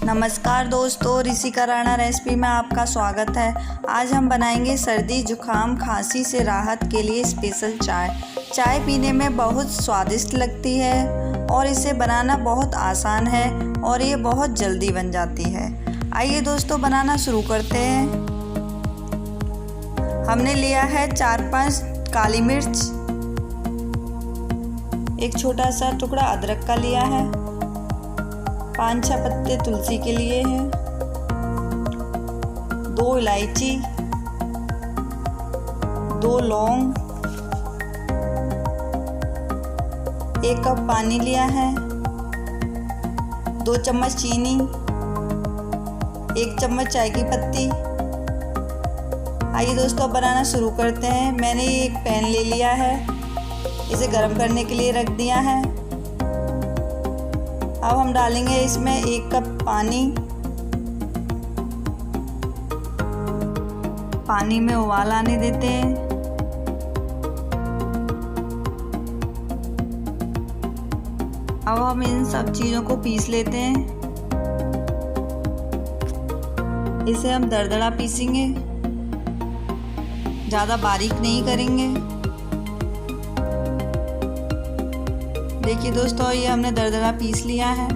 नमस्कार दोस्तों, ऋषि का राणा रेसिपी में आपका स्वागत है। आज हम बनाएंगे सर्दी जुखाम खांसी से राहत के लिए स्पेशल चाय। चाय पीने में बहुत स्वादिष्ट लगती है और इसे बनाना बहुत आसान है और ये बहुत जल्दी बन जाती है। आइए दोस्तों, बनाना शुरू करते हैं। हमने लिया है 4-5 काली मिर्च, एक छोटा सा टुकड़ा अदरक का लिया है, 5-6 पत्ते तुलसी के लिए हैं, 2 इलायची, 2 लौंग, 1 कप पानी लिया है, 2 चम्मच चीनी, 1 चम्मच चाय की पत्ती। आइए दोस्तों, बनाना शुरू करते हैं। मैंने एक पैन ले लिया है, इसे गर्म करने के लिए रख दिया है। अब हम डालेंगे इसमें 1 कप पानी। पानी में उबाल आने देते हैं। अब हम इन सब चीज़ों को पीस लेते हैं। इसे हम दरदरा पीसेंगे, ज़्यादा बारीक नहीं करेंगे। देखिए दोस्तों, ये हमने दरदरा पीस लिया है।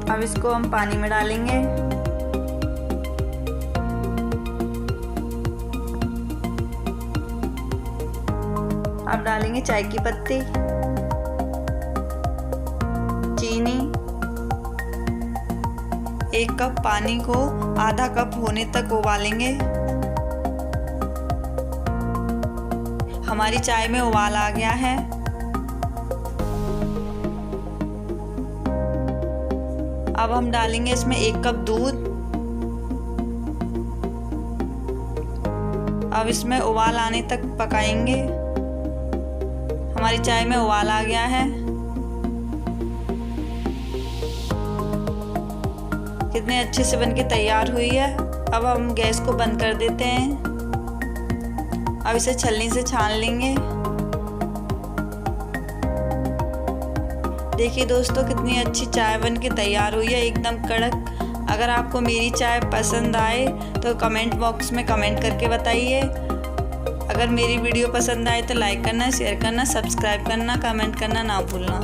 अब इसको हम पानी में डालेंगे। अब डालेंगे चाय की पत्ती, चीनी, 1 कप पानी को आधा कप होने तक उबालेंगे। हमारी चाय में उबाल आ गया है। अब हम डालेंगे इसमें 1 कप दूध। अब इसमें उबाल आने तक पकाएंगे। हमारी चाय में उबाल आ गया है। कितने अच्छे से बनके तैयार हुई है। अब हम गैस को बंद कर देते हैं। अब इसे छलनी से छान लेंगे। देखिए दोस्तों, कितनी अच्छी चाय बनके तैयार हुई है, एकदम कड़क। अगर आपको मेरी चाय पसंद आए तो कमेंट बॉक्स में कमेंट करके बताइए। अगर मेरी वीडियो पसंद आए तो लाइक करना, शेयर करना, सब्सक्राइब करना, कमेंट करना ना भूलना।